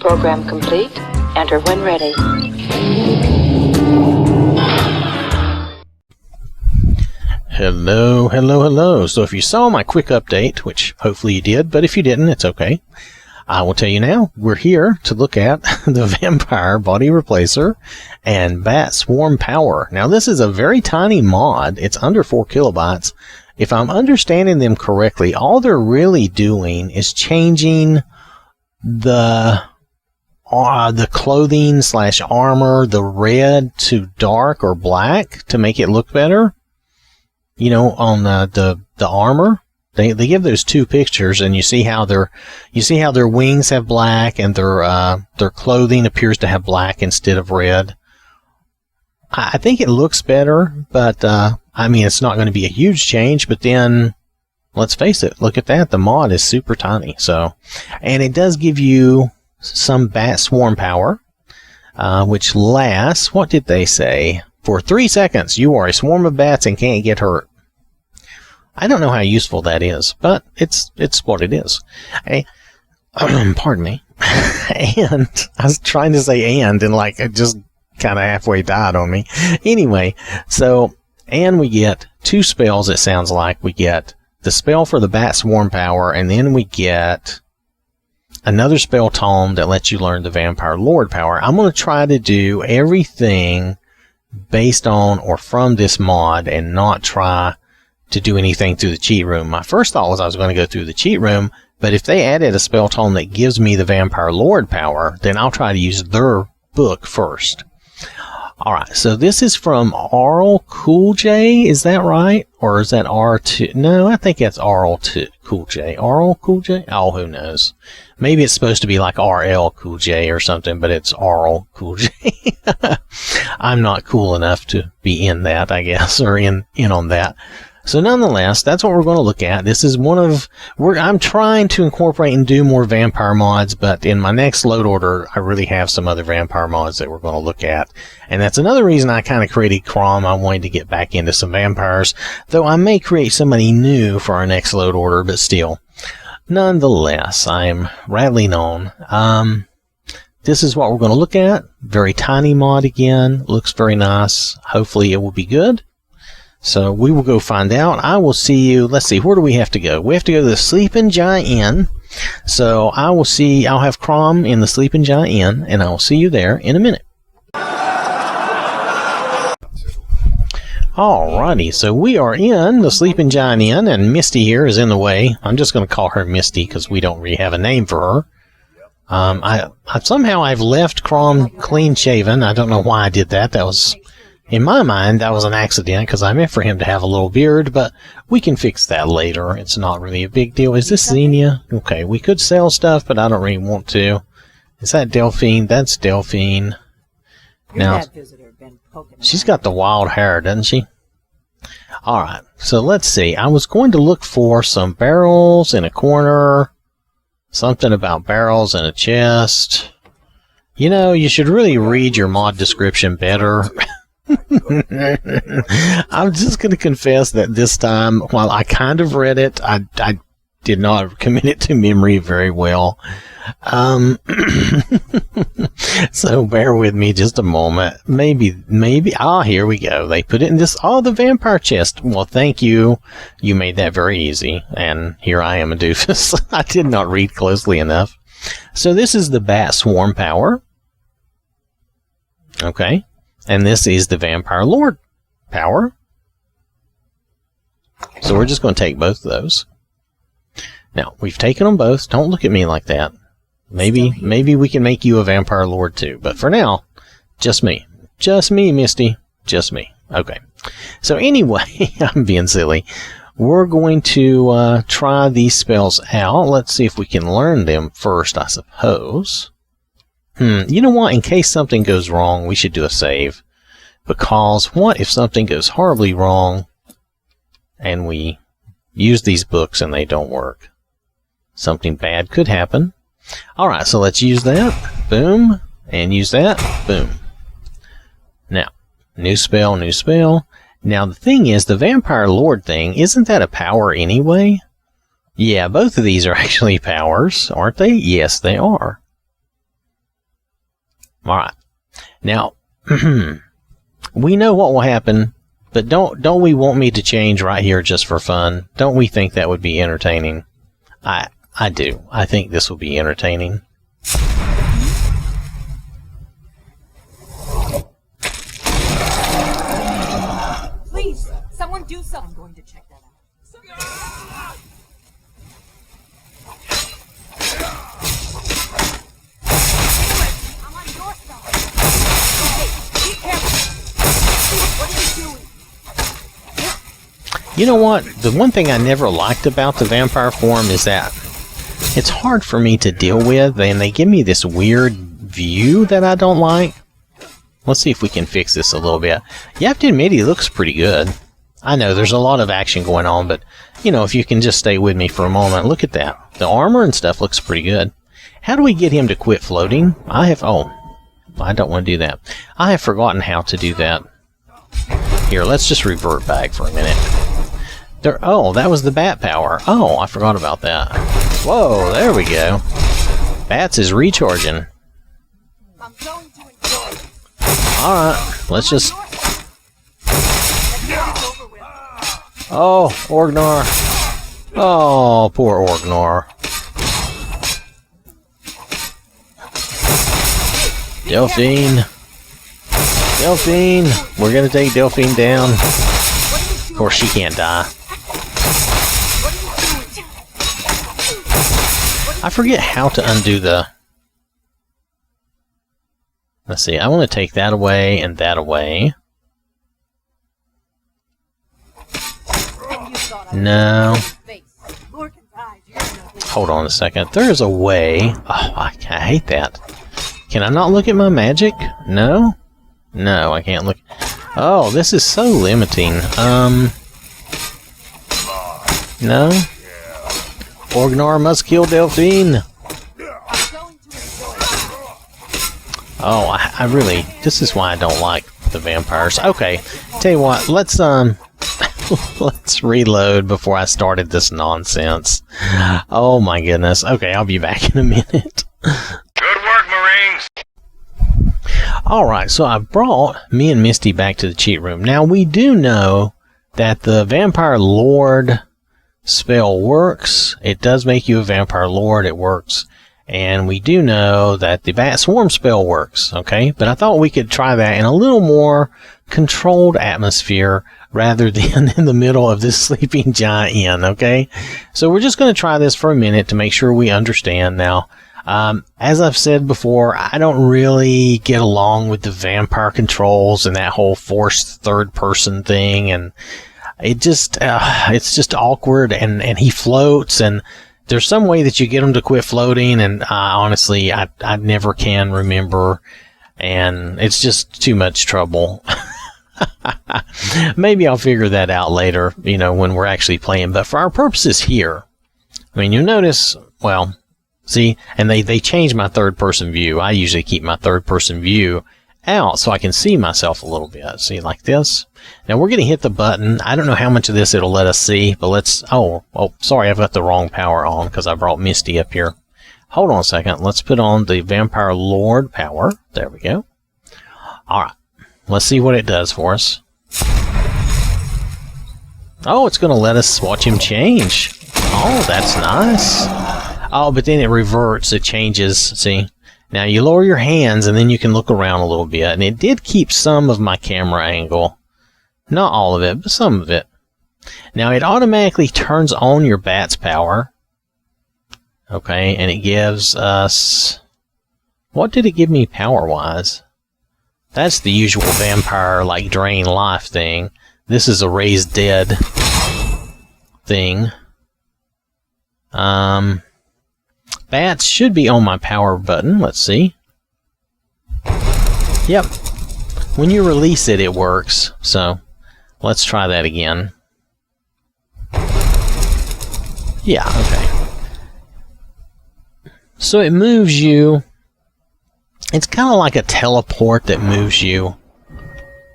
Program complete. Enter when ready. Hello, hello, hello. So if you saw my quick update, which hopefully you did, but if you didn't, it's okay. I will tell you now, we're here to look at the Vampire Body Replacer and Bat Swarm Power. Now this is a very tiny mod. It's under 4 kilobytes. If I'm understanding them correctly, all they're really doing is changing the clothing / armor, the red to dark or black to make it look better. You know, on the armor, they give those two pictures, and you see how their wings have black, and their clothing appears to have black instead of red. I think it looks better, but I mean, it's not going to be a huge change. But then, let's face it, look at that. The mod is super tiny. So, and it does give you some Bat Swarm power, which lasts. What did they say? For 3 seconds, you are a swarm of bats and can't get hurt. I don't know how useful that is, but it's what it is. Pardon me. And I was trying to say and like it just kind of halfway died on me. Anyway, so and we get 2 spells. It sounds like we get the spell for the Bat Swarm power, and then we get another spell tome that lets you learn the Vampire Lord power. I'm going to try to do everything based on or from this mod and not try to do anything through the cheat room. My first thought was I was going to go through the cheat room, but if they added a spell tome that gives me the Vampire Lord power, then I'll try to use their book first. Alright, so this is from Arl Cool J, is that right? Or is that R2? No, I think that's Arl Cool J. Arl Cool J? Oh, who knows? Maybe it's supposed to be like RL Cool J or something, but it's Arl Cool J. I'm not cool enough to be in that, I guess, or in on that. So nonetheless, that's what we're going to look at. This is one of, I'm trying to incorporate and do more vampire mods, but in my next load order, I really have some other vampire mods that we're going to look at. And that's another reason I kind of created Crom. I wanted to get back into some vampires, though I may create somebody new for our next load order, but still. Nonetheless, I'm rattling on. This is what we're going to look at. Very tiny mod again. Looks very nice. Hopefully it will be good. So we will go find out. I will see you. Let's see, where do we have to go? We have to go to the Sleeping Giant Inn. So I'll have Crom in the Sleeping Giant Inn, and I will see you there in a minute. Alrighty, so we are in the Sleeping Giant Inn, and Misty here is in the way. I'm just going to call her Misty because we don't really have a name for her. Somehow I've left Crom clean shaven. I don't know why I did that. That was, in my mind, that was an accident because I meant for him to have a little beard, but we can fix that later. It's not really a big deal. Is this Xenia? Okay, we could sell stuff, but I don't really want to. Is that Delphine? That's Delphine. Now, she's got the wild hair, doesn't she? Alright, so let's see. I was going to look for some barrels in a corner. Something about barrels in a chest. You know, you should really read your mod description better. I'm just going to confess that this time, while I kind of read it, I did not commit it to memory very well. So bear with me just a moment. Maybe, here we go. They put it in this, the vampire chest. Well, thank you. You made that very easy. And here I am, a doofus. I did not read closely enough. So this is the Bat Swarm power. Okay. And this is the Vampire Lord power. So we're just going to take both of those. Now, we've taken them both. Don't look at me like that. Maybe we can make you a Vampire Lord too. But for now, just me. Just me, Misty. Just me. Okay. So anyway, I'm being silly. We're going to try these spells out. Let's see if we can learn them first, I suppose. You know what? In case something goes wrong, we should do a save. Because what if something goes horribly wrong and we use these books and they don't work? Something bad could happen. Alright, so let's use that. Boom. And use that. Boom. Now, new spell, new spell. Now, the thing is, the Vampire Lord thing, isn't that a power anyway? Yeah, both of these are actually powers, aren't they? Yes, they are. Alright. Now, we know what will happen, but don't we want me to change right here just for fun? Don't we think that would be entertaining? I do. I think this will be entertaining. Please, someone do something. I'm going to check that out. I'm on your side. Hey, be careful. What are you doing? You know what? The one thing I never liked about the vampire form is that it's hard for me to deal with, and they give me this weird view that I don't like. Let's see if we can fix this a little bit. You have to admit, he looks pretty good. I know there's a lot of action going on, but, you know, if you can just stay with me for a moment, look at that. The armor and stuff looks pretty good. How do we get him to quit floating? Oh, I don't want to do that. I have forgotten how to do that. Here, let's just revert back for a minute. Oh, that was the bat power. Oh, I forgot about that. Whoa, there we go. Bats is recharging. I'm going to enjoy it. Alright, let's just... Oh, Orgnar. Oh, poor Orgnar. Delphine. Delphine. We're gonna take Delphine down. Of course, she can't die. I forget how to undo the... Let's see, I want to take that away and that away. No. Hold on a second. There's a way. Oh, I hate that. Can I not look at my magic? No? No, I can't look. Oh, this is so limiting. No? Orgnar must kill Delphine. Oh, I really... This is why I don't like the vampires. Okay, tell you what, let's let's reload before I started this nonsense. Oh my goodness. Okay, I'll be back in a minute. Good work, Marines! Alright, so I brought me and Misty back to the cheat room. Now, we do know that the Vampire Lord spell works. It does make you a Vampire Lord. It works. And we do know that the Bat Swarm spell works, okay? But I thought we could try that in a little more controlled atmosphere rather than in the middle of this sleeping giant inn, okay? So we're just going to try this for a minute to make sure we understand. Now, as I've said before, I don't really get along with the vampire controls and that whole forced third-person thing, and it just, it's just awkward, and he floats, and there's some way that you get him to quit floating, and honestly, I never can remember, and it's just too much trouble. Maybe I'll figure that out later, you know, when we're actually playing, but for our purposes here, I mean, you'll notice, well, see, and they changed my third-person view. I usually keep my third-person view out so I can see myself a little bit. See, like this. Now, we're going to hit the button. I don't know how much of this it'll let us see, but let's... Oh, sorry, I've got the wrong power on because I brought Misty up here. Hold on a second. Let's put on the Vampire Lord power. There we go. All right. Let's see what it does for us. Oh, it's going to let us watch him change. Oh, that's nice. Oh, but then it reverts. It changes. See? Now, you lower your hands, and then you can look around a little bit. And it did keep some of my camera angle. Not all of it, but some of it. Now, it automatically turns on your bat's power. Okay, and it gives us... What did it give me power-wise? That's the usual vampire, like, drain life thing. This is a raise dead thing. Bats should be on my power button. Let's see. Yep. When you release it, it works. So, let's try that again. Yeah, okay. So it moves you. It's kind of like a teleport that moves you.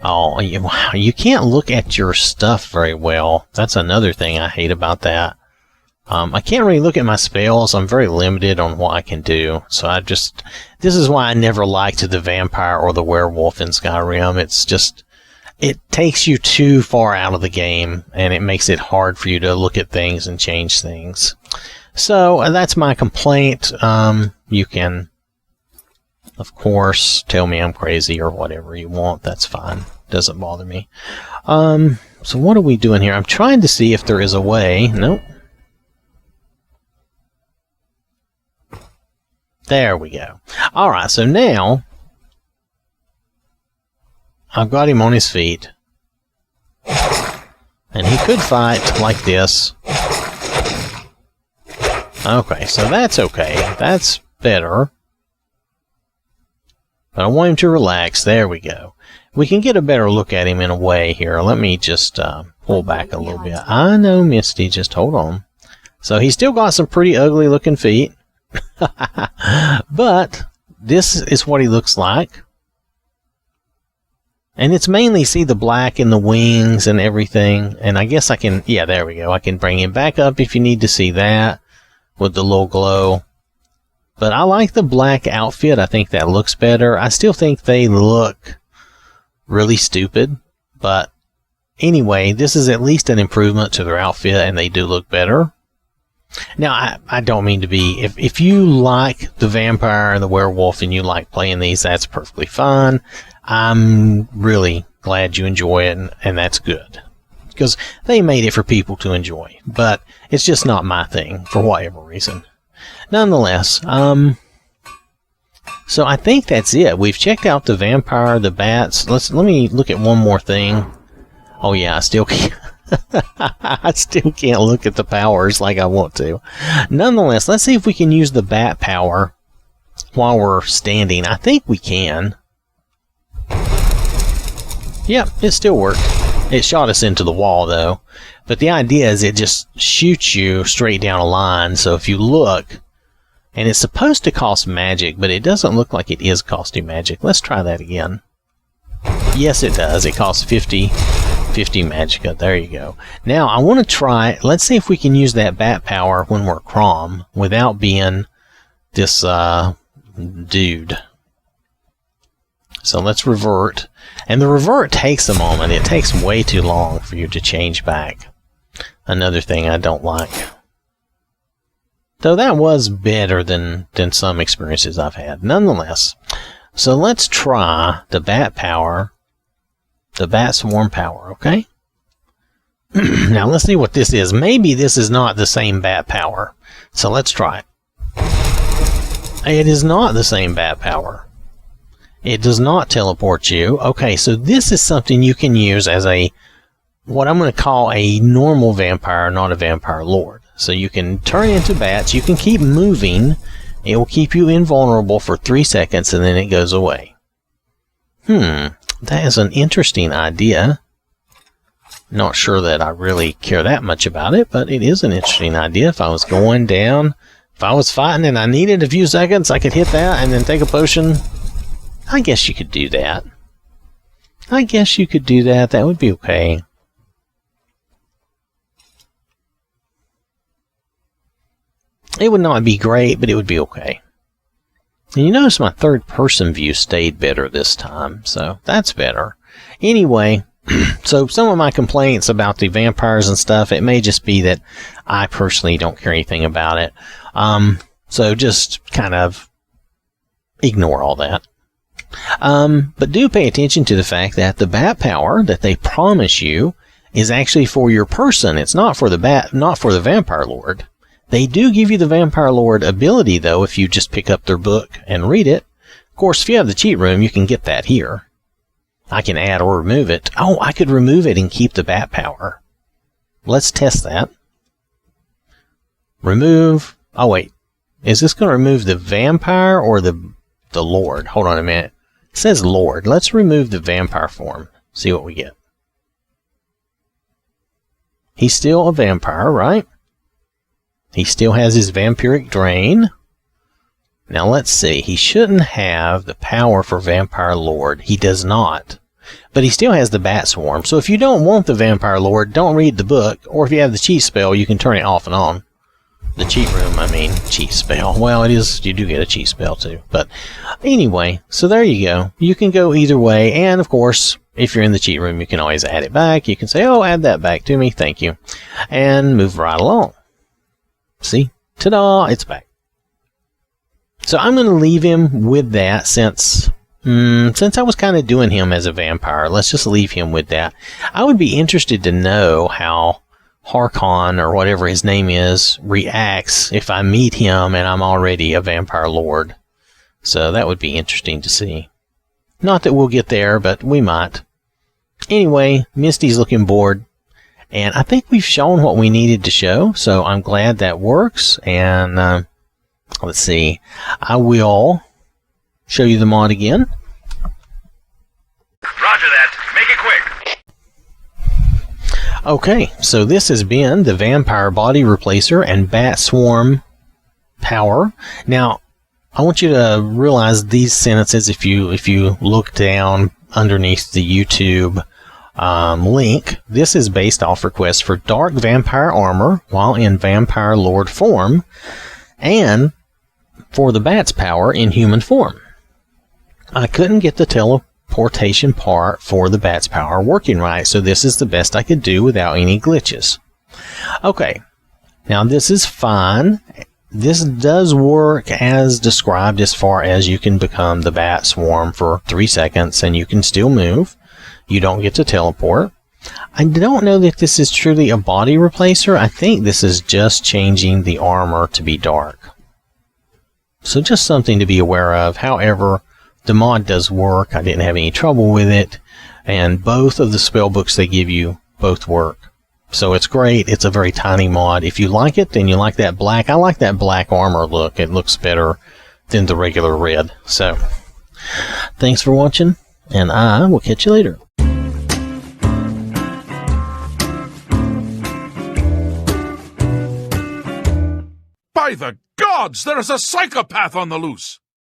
Oh, you can't look at your stuff very well. That's another thing I hate about that. I can't really look at my spells. I'm very limited on what I can do. So this is why I never liked the vampire or the werewolf in Skyrim. It's just, it takes you too far out of the game, and it makes it hard for you to look at things and change things. So that's my complaint. You can, of course, tell me I'm crazy or whatever you want. That's fine. Doesn't bother me. So what are we doing here? I'm trying to see if there is a way. Nope. There we go. Alright, so now I've got him on his feet. And he could fight like this. Okay, so that's okay. That's better. But I want him to relax. There we go. We can get a better look at him in a way here. Let me just pull back a little bit. I know, Misty. Just hold on. So he's still got some pretty ugly looking feet. But this is what he looks like. And it's mainly, see the black in the wings and everything. And I guess I can, yeah, there we go. I can bring him back up if you need to see that with the little glow. But I like the black outfit. I think that looks better. I still think they look really stupid. But anyway, this is at least an improvement to their outfit, and they do look better. Now, I don't mean to be... If you like the vampire and the werewolf and you like playing these, that's perfectly fine. I'm really glad you enjoy it, and that's good. Because they made it for people to enjoy. But it's just not my thing, for whatever reason. Nonetheless, so I think that's it. We've checked out the vampire, the bats. Let me look at one more thing. Oh yeah, I still can't... I still can't look at the powers like I want to. Nonetheless, let's see if we can use the bat power while we're standing. I think we can. Yep, it still worked. It shot us into the wall, though. But the idea is it just shoots you straight down a line. So if you look, and it's supposed to cost magic, but it doesn't look like it is costing magic. Let's try that again. Yes, it does. It costs 50 magicka. There you go. Now, I want to try... Let's see if we can use that bat power when we're Crom without being this dude. So let's revert. And the revert takes a moment. It takes way too long for you to change back. Another thing I don't like. Though that was better than some experiences I've had. Nonetheless. So let's try the bat power. The bat swarm power, okay? Now let's see what this is. Maybe this is not the same bat power. So let's try it. It is not the same bat power. It does not teleport you. Okay, so this is something you can use as a, what I'm going to call a normal vampire, not a vampire lord. So you can turn into bats. You can keep moving. It will keep you invulnerable for 3 seconds and then it goes away. That is an interesting idea. Not sure that I really care that much about it, but it is an interesting idea. If I was going down, if I was fighting and I needed a few seconds, I could hit that and then take a potion. I guess you could do that. I guess you could do that. That would be okay. It would not be great, but it would be okay. And you notice my third-person view stayed better this time, so that's better. Anyway, so some of my complaints about the vampires and stuff, it may just be that I personally don't care anything about it. So just kind of ignore all that. But do pay attention to the fact that the bat power that they promise you is actually for your person. It's not for the vampire lord. They do give you the Vampire Lord ability, though, if you just pick up their book and read it. Of course, if you have the cheat room, you can get that here. I can add or remove it. Oh, I could remove it and keep the bat power. Let's test that. Remove. Oh, wait. Is this going to remove the vampire or the Lord? Hold on a minute. It says Lord. Let's remove the vampire form. See what we get. He's still a vampire, right? He still has his vampiric drain. Now let's see. He shouldn't have the power for Vampire Lord. He does not. But he still has the Bat Swarm. So if you don't want the Vampire Lord, don't read the book. Or if you have the cheat spell, you can turn it off and on. the cheat room, I mean, cheat spell. Well, it is, you do get a cheat spell too. But anyway, so there you go. You can go either way. And of course, if you're in the cheat room, you can always add it back. You can say, oh, add that back to me. Thank you. And move right along. See? Ta-da! It's back. So I'm going to leave him with that since I was kind of doing him as a vampire. Let's just leave him with that. I would be interested to know how Harkon, or whatever his name is, reacts if I meet him and I'm already a vampire lord. So that would be interesting to see. Not that we'll get there, but we might. Anyway, Misty's looking bored. And I think we've shown what we needed to show, so I'm glad that works. And let's see. I will show you the mod again. Roger that. Make it quick. Okay, so this has been the Vampire Body Replacer and Bat Swarm Power. Now, I want you to realize these sentences, if you look down underneath the YouTube link, this is based off requests for dark vampire armor while in vampire lord form, and for the bat's power in human form. I couldn't get the teleportation part for the bat's power working right, so this is the best I could do without any glitches. Okay, now this is fine. This does work as described as far as you can become the bat swarm for 3 seconds and you can still move. You don't get to teleport. I don't know that this is truly a body replacer. I think this is just changing the armor to be dark. So just something to be aware of. However, the mod does work. I didn't have any trouble with it. And both of the spell books they give you both work. So it's great. It's a very tiny mod. If you like it, then you like that black. I like that black armor look. It looks better than the regular red. So thanks for watching, and I will catch you later. By the gods, there is a psychopath on the loose!